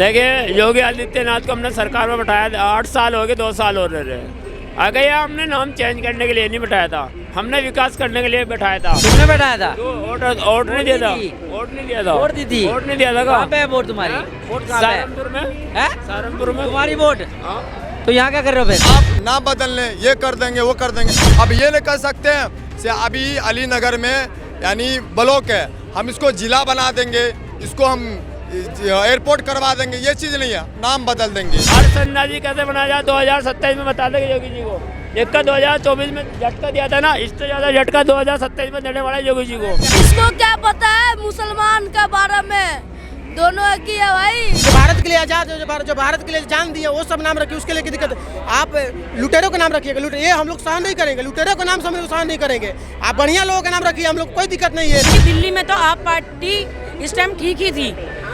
देखिए योगी आदित्यनाथ को हमने सरकार में बैठाया 8 साल हो गए, 2 साल हो रहे आगे या हमने नाम चेंज करने के लिए नहीं बैठाया था, हमने विकास करने के लिए बैठाया था। तुमने बैठाया था? तो वोट नहीं दिया था, वोट नहीं दिया था, वोट दी थी? वोट नहीं दिया था। कहाँ पे है वोट तुम्हारी? वोट कहाँ पे है? सहारनपुर में है? सहारनपुर में तुम्हारी वोट? हाँ। तो यहाँ क्या कर रहे हो फिर? आप नाम बदल लें, ये कर देंगे वो कर देंगे। अब ये नहीं कर सकते हैं से अभी अली नगर में यानी ब्लॉक है, हम इसको जिला बना देंगे, इसको हम एयरपोर्ट करवा देंगे, ये चीज़ नहीं है, नाम बदल देंगे। हर संधाजी कैसे बनाया जाए 2027 में बता देंगे योगी जी को। जिसका 2024 में झटका दिया था ना, इससे ज्यादा झटका 2027 में देने वाला है योगी जी को। इसको क्या पता है मुसलमान के बारे में, दोनों एक ही है भाई। जो भारत के लिए आजाद जो भारत के लिए जान दिया वो सब नाम रखिए, उसके लिए की दिक्कत है? आप लुटेरों का नाम रखिएगा, ये हम लोग सहन नहीं करेंगे, लुटेरों का नाम हम लोग सहन नहीं करेंगे। आप बढ़िया लोगों का नाम रखिए, हम लोग कोई दिक्कत नहीं है। दिल्ली में तो आप पार्टी इस टाइम ठीक ही थी,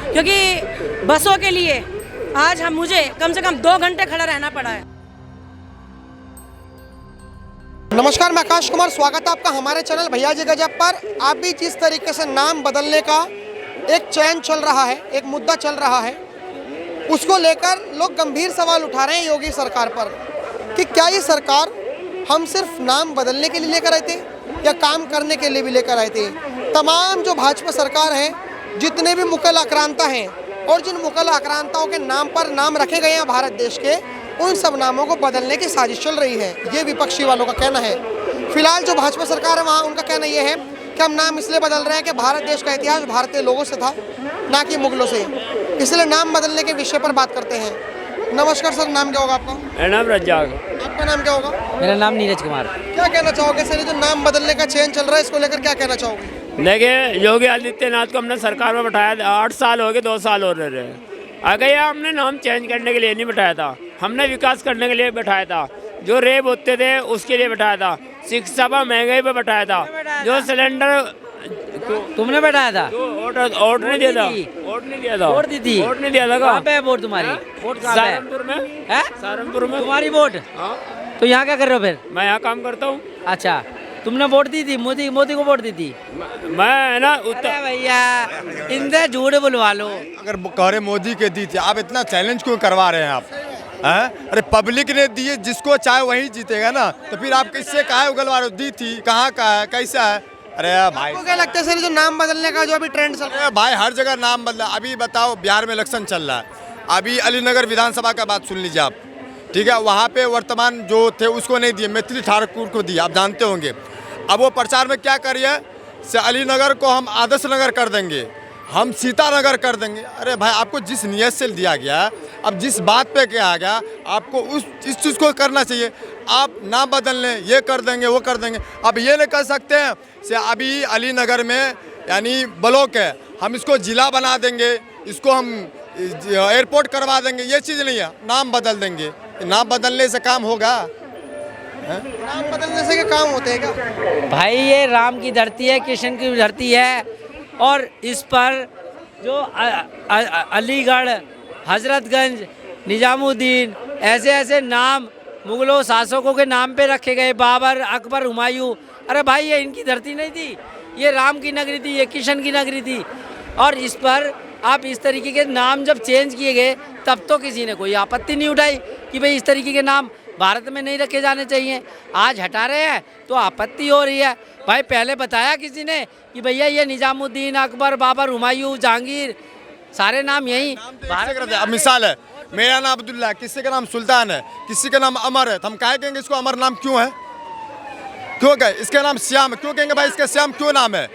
क्योंकि बसों के लिए आज मुझे कम से कम 2 घंटे खड़ा रहना पड़ा है। नमस्कार, मैं आकाश कुमार, स्वागत है आपका हमारे चैनल भैया जी गजब पर। आप भी जिस तरीके से नाम बदलने का एक चैन चल रहा है, एक मुद्दा चल रहा है, उसको लेकर लोग गंभीर सवाल उठा रहे हैं योगी सरकार पर कि क्या ये सरकार हम सिर्फ नाम बदलने के लिए लेकर आए थे या काम करने के लिए भी लेकर आए थे। तमाम जो भाजपा सरकार है, जितने भी मुगल आक्रांता हैं और जिन मुगल आक्रांताओं के नाम पर नाम रखे गए हैं भारत देश के, उन सब नामों को बदलने की साजिश चल रही है, ये विपक्षी वालों का कहना है। फिलहाल जो भाजपा सरकार है वहाँ उनका कहना ये है कि हम नाम इसलिए बदल रहे हैं कि भारत देश का इतिहास भारतीय लोगों से था, ना कि मुगलों से, इसलिए नाम बदलने के विषय पर बात करते हैं। नमस्कार सर, नाम क्या होगा आपका? मेरा नाम रज्जाक। आपका नाम क्या होगा? मेरा नाम नीरज कुमार। क्या कहना चाहोगे सर, ये जो नाम बदलने का चेन चल रहा है, इसको लेकर क्या कहना चाहोगे? देखिए योगी आदित्यनाथ को हमने सरकार में बैठाया 8 साल हो गए, 2 साल हो रहे आगे या हमने नाम चेंज करने के लिए नहीं बैठाया था, हमने विकास करने के लिए बैठाया था। जो रेप होते थे उसके लिए बैठाया था, शिक्षा पर महंगाई पर बैठाया था, जो सिलेंडर तुमने बैठाया था? वोट नहीं दिया था, वोट नहीं दिया था, वोट दी थी? वोट नहीं दिया था। कहाँ पे है वोट तुम्हारी? वोट कहाँ पे है? सहारनपुर में है? सहारनपुर में तुम्हारी वोट? हाँ। तो यहाँ क्या कर रहे हो फिर? मैं यहाँ काम करता हूँ। अच्छा, तुमने वोट दी थी? मोदी को वोट दी थी? मैं है ना अरे भैया, इनसे झूठ बुलवा लो। अगर कह रहे मोदी के दी थी, आप इतना चैलेंज क्यों करवा रहे हैं आप? हैं? अरे पब्लिक ने दिए, जिसको चाहे वही जीतेगा ना, तो फिर आप किससे काहे उगलवा रहे हो? दी थी, कहाँ का है, कैसा है? अरे भाई, आपको क्या लगता है सर, जो नाम बदलने का जो अभी ट्रेंड चल रहा है? अरे भाई हर जगह नाम बदला। अभी बताओ, बिहार में इलेक्शन चल रहा है, अभी अलीनगर विधानसभा का बात सुन लीजिए आप, ठीक है? वहाँ पे वर्तमान जो थे उसको नहीं दिए, मैथिली ठाकुर को दिया, आप जानते होंगे। अब वो प्रचार में क्या करिए से अलीनगर को हम आदर्श नगर कर देंगे, हम सीतानगर कर देंगे। अरे भाई, आपको जिस नियत से दिया गया, अब जिस बात पे कहा गया, आपको इस चीज़ को करना चाहिए। आप नाम बदल लें, ये कर देंगे वो कर देंगे। अब ये नहीं कर सकते हैं से अभी अली नगर में यानी ब्लॉक है, हम इसको जिला बना देंगे, इसको हम एयरपोर्ट करवा देंगे, ये चीज़ नहीं है, नाम बदल देंगे। नाम बदलने से काम होगा? नाम बदलने से क्या काम होते हैं क्या? भाई ये राम की धरती है, कृष्ण की धरती है, और इस पर जो अलीगढ़, हजरतगंज, निजामुद्दीन, ऐसे ऐसे नाम मुगलों शासकों के नाम पे रखे गए, बाबर, अकबर, हुमायूं। अरे भाई, ये इनकी धरती नहीं थी, ये राम की नगरी थी, ये कृष्ण की नगरी थी। और इस पर आप इस तरीके के नाम जब चेंज किए गए, तब तो किसी ने कोई आपत्ति नहीं उठाई कि भाई इस तरीके के नाम भारत में नहीं रखे जाने चाहिए। आज हटा रहे हैं तो आपत्ति हो रही है। भाई पहले बताया किसी ने कि भैया ये निजामुद्दीन, अकबर, बाबर, हुमायूं, जहांगीर, सारे नाम यही भारत। अब मिसाल है, मेरा नाम अब्दुल्ला, किसी का नाम सुल्तान है, किसी का नाम अमर है, तो हम कहे कहेंगे इसको अमर नाम क्यों है? क्यों कहे इसका नाम श्याम, क्यों कहेंगे भाई इसका श्याम क्यों नाम है?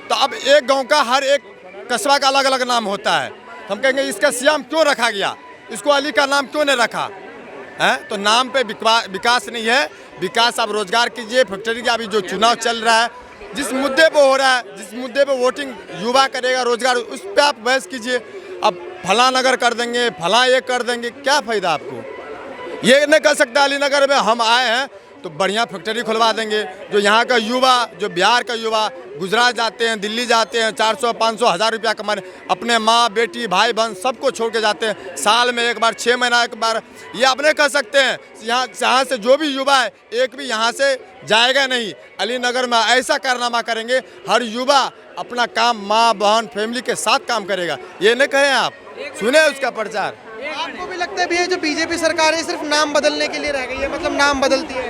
तो अब एक गांव का हर एक कस्बा का अलग अलग नाम होता है, हम कहेंगे इसका श्याम क्यों रखा गया, इसको अली का नाम क्यों नहीं रखा है? तो नाम पे विकास नहीं है। विकास आप रोजगार कीजिए, फैक्ट्री का अभी जो चुनाव चल रहा है, जिस मुद्दे पे हो रहा है, जिस मुद्दे पे वोटिंग युवा करेगा, रोजगार, उस पर आप बहस कीजिए। अब फला नगर कर देंगे, फला ये कर देंगे, क्या फ़ायदा आपको? ये नहीं कर सकता अली नगर में हम आए हैं तो बढ़िया फैक्ट्री खुलवा देंगे। जो यहाँ का युवा, जो बिहार का युवा गुजरात जाते हैं, दिल्ली जाते हैं, 400, 500, 1000 रुपया कमाने, अपने माँ, बेटी, भाई बहन सबको छोड़ के जाते हैं, साल में एक बार, 6 महीना एक बार। ये आप नहीं कर सकते हैं। यहाँ से जो भी युवा है, एक भी यहाँ से जाएगा नहीं। अली नगर में ऐसा कारनामा करेंगे, हर युवा अपना काम माँ, बहन, फैमिली के साथ काम करेगा। ये नहीं कहें आप? सुने उसका प्रचार। आपको भी लगता है भैया जो बीजेपी सरकार है सिर्फ नाम बदलने के लिए रह गई है, मतलब नाम बदलती है?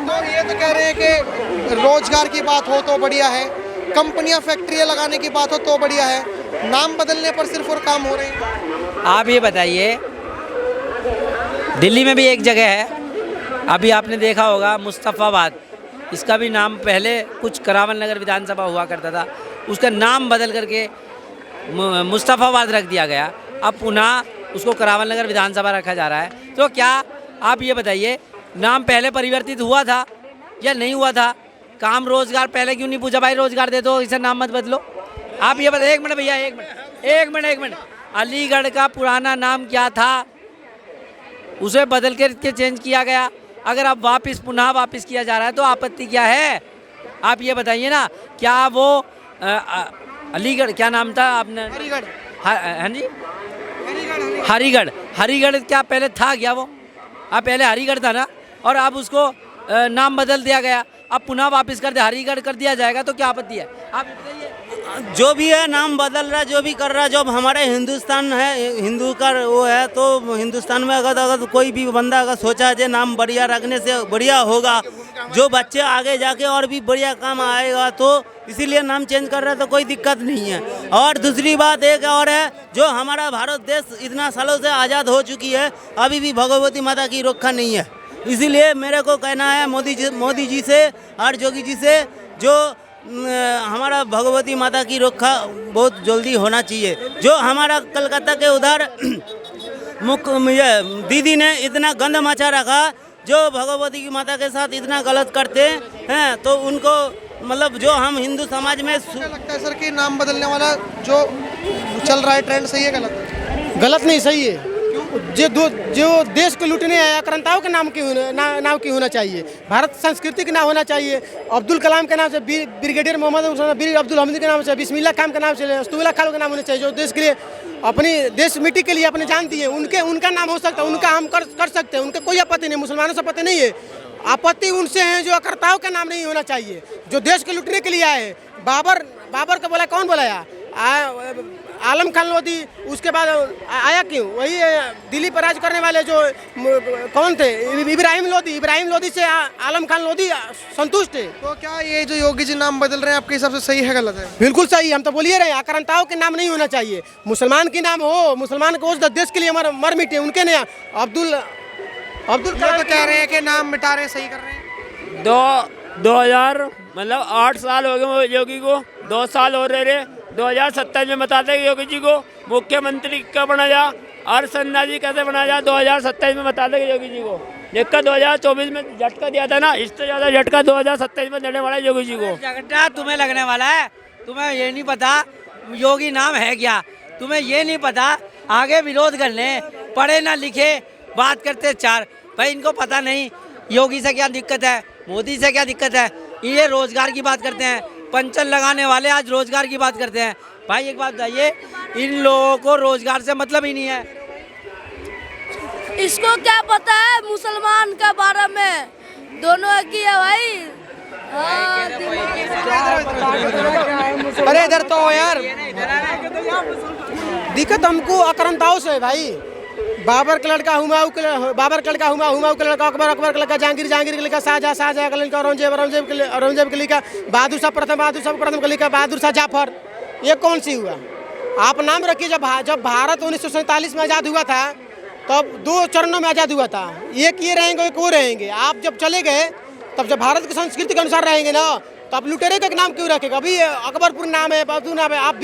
तो ये तो कह रहे हैं कि रोजगार की बात हो तो बढ़िया है, कंपनियां फैक्ट्रियां लगाने की बात हो तो बढ़िया है, नाम बदलने पर सिर्फ और काम हो रहे हैं। आप ये बताइए, दिल्ली में भी एक जगह है, अभी आपने देखा होगा मुस्तफ़ाबाद, इसका भी नाम पहले कुछ करावल नगर विधानसभा हुआ करता था, उसका नाम बदल करके मुस्तफ़ाबाद रख दिया गया, अब पुनः उसको करावल नगर विधानसभा रखा जा रहा है। तो क्या आप ये बताइए, नाम पहले परिवर्तित हुआ था या नहीं हुआ था? काम रोजगार पहले क्यों नहीं पूछा, भाई रोजगार दे दो, इसे नाम मत बदलो? आप ये बताइए, एक मिनट भैया, एक मिनट, अलीगढ़ का पुराना नाम क्या था, उसे बदल के चेंज किया गया, अगर अब पुनः वापस किया जा रहा है तो आपत्ति क्या है? आप ये बताइए ना, क्या वो अलीगढ़, क्या नाम था आपने? हरिगढ़। हाँ जी, हरिगढ़ क्या पहले था क्या वो? अब पहले हरिगढ़ था ना, और अब उसको नाम बदल दिया गया, अब पुनः वापस कर दे हरिगढ़ कर दिया जाएगा, तो क्या आपत्ति है? आप बताइए। जो भी है नाम बदल रहा, जो भी कर रहा, जो हमारे हिंदुस्तान है, हिंदू का वो है, तो हिंदुस्तान में अगर कोई भी बंदा अगर सोचा है नाम बढ़िया रखने से बढ़िया होगा, जो बच्चे आगे जाके और भी बढ़िया काम आएगा, तो इसीलिए नाम चेंज कर रहा है, तो कोई दिक्कत नहीं है। और दूसरी बात एक और है, जो हमारा भारत देश इतना सालों से आज़ाद हो चुकी है, अभी भी भगवती माता की रक्षा नहीं है। इसीलिए मेरे को कहना है मोदी जी से और योगी जी से, जो हमारा भगवती माता की रक्षा बहुत जल्दी होना चाहिए। जो हमारा कलकत्ता के उधर दीदी ने इतना गंद मचा रखा, जो भगवती की माता के साथ इतना गलत करते हैं, तो उनको मतलब जो हम हिंदू समाज में लगता है सर कि नाम बदलने वाला जो चल रहा है ट्रेंड सही है गलत है? गलत नहीं, सही है। जो देश को लूटने आया आक्रांताओं के नाम की होना चाहिए, भारत संस्कृति के नाम होना चाहिए। अब्दुल कलाम के नाम से ब्रिगेडियर मोहम्मद बीर अब्दुल हमीद के नाम से, बिस्मिल्लाह खान के नाम से, अस्तुल्लाह खान का नाम होना चाहिए। जो देश के लिए अपनी देश मिट्टी के लिए अपने जान दिए, उनका नाम हो सकता है, उनका हम कर सकते हैं, उनका कोई आपत्ति नहीं, मुसलमानों से आपत्ति नहीं है। आपत्ति उनसे है जो आक्रांताओं का नाम नहीं होना चाहिए, जो देश को लूटने के लिए आए। बाबर का बोला, कौन बोलाया? आलम खान लोधी, उसके बाद आया क्यों? वही दिल्ली पर राज करने वाले जो कौन थे, इब्राहिम लोधी से आलम खान लोधी संतुष्ट है। तो क्या ये जो योगी जी नाम बदल रहे हैं आपके हिसाब से सही है गलत है? बिल्कुल सही, हम तो बोलिए रहे, आक्रांताओं के नाम नहीं होना चाहिए, मुसलमान के नाम हो, मुसलमान को उस देश के लिए मर मिटे, उनके नहीं। अब्दुल कलाम तो कह रहे हैं कि नाम मिटा रहे, सही कर रहे हैं। 2000 मतलब 8 साल हो गए योगी को, 2 साल हो रहे 2027 में बता दें योगी जी को मुख्यमंत्री का बना जा, और संध्या जी कैसे बना जा 2027 में बता देंगे योगी जी को। जिसका 2024 में झटका दिया था ना, इससे ज़्यादा झटका 2027 में देने वाला है योगी जी को। झटका तुम्हें लगने वाला है, तुम्हें ये नहीं पता योगी नाम है क्या, तुम्हें ये नहीं पता, आगे विरोध करने, पढ़े ना लिखे, बात करते चार, भाई इनको पता नहीं योगी से क्या दिक्कत है, मोदी से क्या दिक्कत है। ये रोजगार की बात करते हैं, पंचर लगाने वाले आज रोजगार की बात करते हैं। भाई एक बात बताइए, इन लोगों को रोजगार से मतलब ही नहीं है। इसको क्या पता है मुसलमान के बारे में, दोनों एक ही है भाई। अरे इधर तो यार, दिक्कत हमको आक्रांताओं से है भाई। बाबर का लड़का हुमायूं का लड़का, अकबर का लड़का, जहांगीर का लड़का, शाहजहां का लड़का, औरंगजेब का लड़का, बहादुर शाह प्रथम का लड़का, बहादुर शाह जाफर। ये कौन सी हुआ? आप नाम रखिए, जब भारत 1947 में आज़ाद हुआ था, तब 2 चरणों में आज़ाद हुआ था, एक ये रहेंगे, एक वो रहेंगे। आप जब चले गए, तब जब भारत की संस्कृति के अनुसार रहेंगे ना, तो आप लुटेरे का नाम क्यों रखेगा? अभी अकबरपुर नाम है, बहादुर नाम है, आप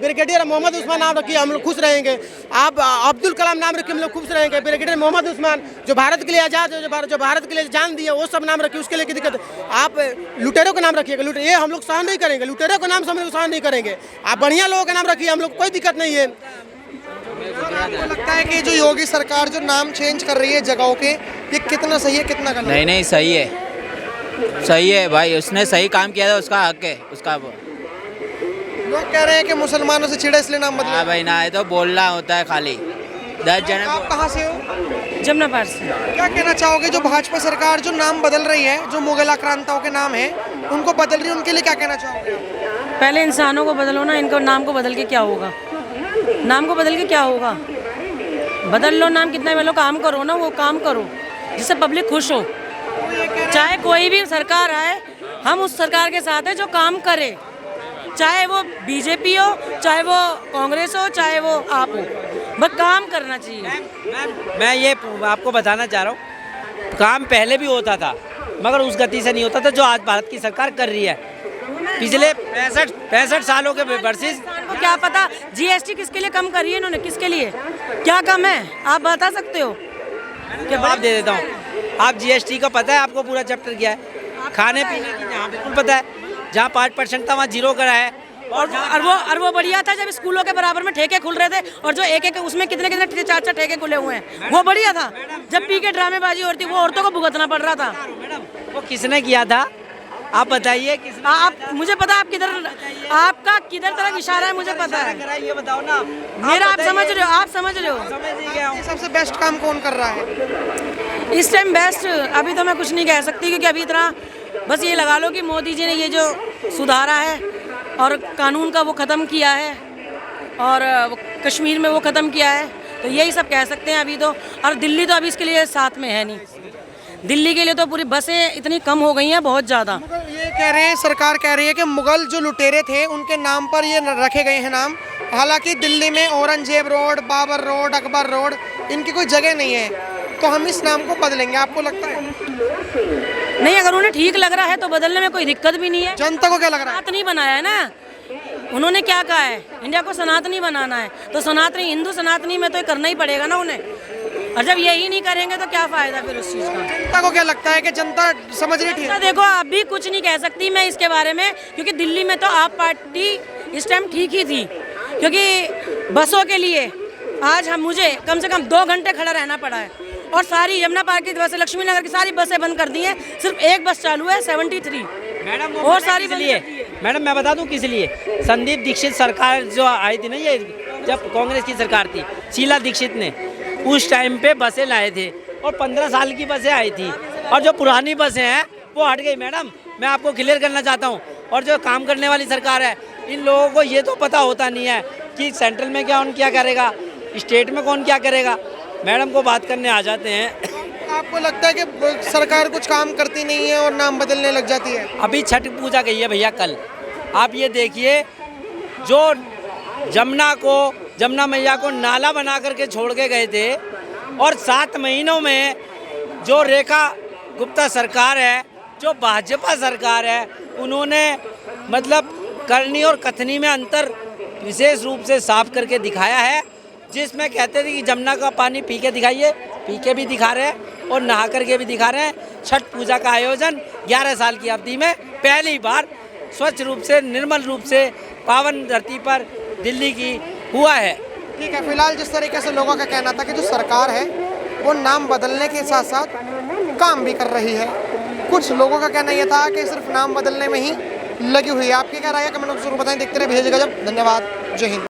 ब्रिगेडियर मोहम्मद उस्मान नाम रखिए, हम लोग खुश रहेंगे। आप अब्दुल कलाम नाम रखिए, हम लोग खुश रहेंगे। ब्रिगेडियर मोहम्मद उस्मान जो भारत के लिए आज़ाद, जो भारत के लिए जान दिए, वो सब नाम रखिए, उसके लिए दिक्कत। आप लुटेरों का नाम रखिएगा, ये हम लोग सहन नहीं करेंगे, लुटेरों का नाम हम लोग सहन नहीं करेंगे। आप बढ़िया लोगों का नाम रखिए, हम लोग कोई दिक्कत नहीं है। आपको लगता है कि जो योगी सरकार जो नाम चेंज कर रही है जगहों के, ये कितना सही है कितना गलत? नहीं सही है भाई, उसने सही काम किया था, उसका हक है उसका। लोग कह रहे हैं कि मुसलमानों से छिड़े इसलिए नाम बदला। हाँ भाई ना, ये तो बोलना होता है खाली। 10 जने। आप कहाँ से हो? जमुनापार से। क्या कहना चाहोगे जो भाजपा सरकार जो नाम बदल रही है, जो मुगल आक्रांताओं के नाम है उनको बदल रही है, उनके लिए क्या कहना चाहोगे? पहले इंसानों को बदलो ना, इनको नाम को बदल के क्या होगा? नाम को बदल के क्या होगा? बदल लो नाम, कितना भी काम करो ना, वो काम करो जिससे पब्लिक खुश हो। चाहे कोई भी सरकार आए, हम उस सरकार के साथ हैं जो काम करे, चाहे वो बीजेपी हो, चाहे वो कांग्रेस हो, चाहे वो आप हो, बस काम करना चाहिए। मैं ये आपको बताना चाह रहा हूँ, काम पहले भी होता था मगर उस गति से नहीं होता था जो आज भारत की सरकार कर रही है। पिछले 65 सालों के वर्सेस को क्या पता जीएसटी किसके लिए कम करी है इन्होंने, किसके लिए क्या कम है, आप बता सकते हो? जवाब दे देता हूँ। आप जीएसटी का पता है, आपको पूरा चैप्टर किया है। खाने पीने की जहाँ बिल्कुल पता है, जहाँ 5% था वहाँ 0 करा है। और वो बढ़िया था जब स्कूलों के बराबर में ठेके खुल रहे थे, और जो एक उसमें कितने 4 ठेके खुले हुए हैं, वो बढ़िया था। जब पी के ड्रामेबाजी होती, वो औरतों को भुगतना पड़ रहा था। वो किसने किया था आप बताइए? आप मुझे पता, आप किधर, आपका किधर तरफ इशारा है मुझे पता है, ये बताओ ना। मेरा आप समझ रहे हो, आप समझ रहे हो। सबसे बेस्ट काम कौन कर रहा है इस टाइम? बेस्ट अभी तो मैं कुछ नहीं कह सकती, क्योंकि अभी इतना, बस ये लगा लो कि मोदी जी ने ये जो सुधारा है और कानून का वो ख़त्म किया है, और कश्मीर में वो ख़त्म किया है, तो यही सब कह सकते हैं अभी तो। और दिल्ली तो अभी इसके लिए साथ में है नहीं, दिल्ली के लिए तो पूरी बसें इतनी कम हो गई हैं, बहुत ज़्यादा। ये कह रहे हैं, सरकार कह रही है कि मुगल जो लुटेरे थे उनके नाम पर ये रखे गए हैं नाम। हालांकि दिल्ली में Aurangzeb road, Babar road, Akbar road, इनकी कोई जगह नहीं है, तो हम इस नाम को बदलेंगे, आपको लगता है? नहीं, अगर उन्हें ठीक लग रहा है तो बदलने में कोई दिक्कत भी नहीं है। जनता को क्या लग रहा है? सनातनी बनाया है ना उन्होंने, क्या कहा है, इंडिया को सनातनी बनाना है, तो सनातनी, हिंदू सनातनी में तो ये करना ही पड़ेगा ना उन्हें। और जब यही नहीं करेंगे तो क्या फायदा फिर उस चीज़ का? जनता को क्या लगता है कि जनता समझ रही थी? देखो, अभी कुछ नहीं कह सकती मैं इसके बारे में, क्योंकि दिल्ली में तो आप पार्टी इस टाइम ठीक ही थी, क्योंकि बसों के लिए आज मुझे कम से कम 2 घंटे खड़ा रहना पड़ा है, और सारी यमुना पार्क की बसें, लक्ष्मी नगर की सारी बसें बंद कर दी हैं, सिर्फ एक बस चालू है 73। मैडम और सारी लिए मैडम मैं बता दूं किस लिए। संदीप दीक्षित सरकार जो आई थी ना, ये जब कांग्रेस की सरकार थी, शीला दीक्षित ने उस टाइम पे बसें लाए थे, और 15 साल की बसें आई थी, और जो पुरानी बसें हैं वो हट गई। मैडम मैं आपको क्लियर करना चाहता हूँ, और जो काम करने वाली सरकार है, इन लोगों को ये तो पता होता नहीं है कि सेंट्रल में क्या करेगा, स्टेट में कौन क्या करेगा। मैडम को बात करने आ जाते हैं। आपको लगता है कि सरकार कुछ काम करती नहीं है और नाम बदलने लग जाती है? अभी छठ पूजा गई है भैया कल, आप ये देखिए, जो जमुना मैया को नाला बना करके छोड़ के गए थे, और 7 महीनों में जो रेखा गुप्ता सरकार है, जो भाजपा सरकार है, उन्होंने मतलब करनी और कथनी में अंतर विशेष रूप से साफ करके दिखाया है। जिसमें कहते थे कि जमुना का पानी पी के दिखाइए, पी के भी दिखा रहे हैं और नहा करके भी दिखा रहे हैं। छठ पूजा का आयोजन 11 साल की अवधि में पहली बार स्वच्छ रूप से, निर्मल रूप से पावन धरती पर दिल्ली की हुआ है। ठीक है, फिलहाल जिस तरीके से लोगों का कहना था कि जो सरकार है वो नाम बदलने के साथ साथ काम भी कर रही है, कुछ लोगों का कहना यह था कि सिर्फ नाम बदलने में ही लगी हुई है। आपकी क्या राय है? कमेंट बॉक्स में जरूर बताएं। देखते रहे भैया जी गजब। धन्यवाद, जय हिंद।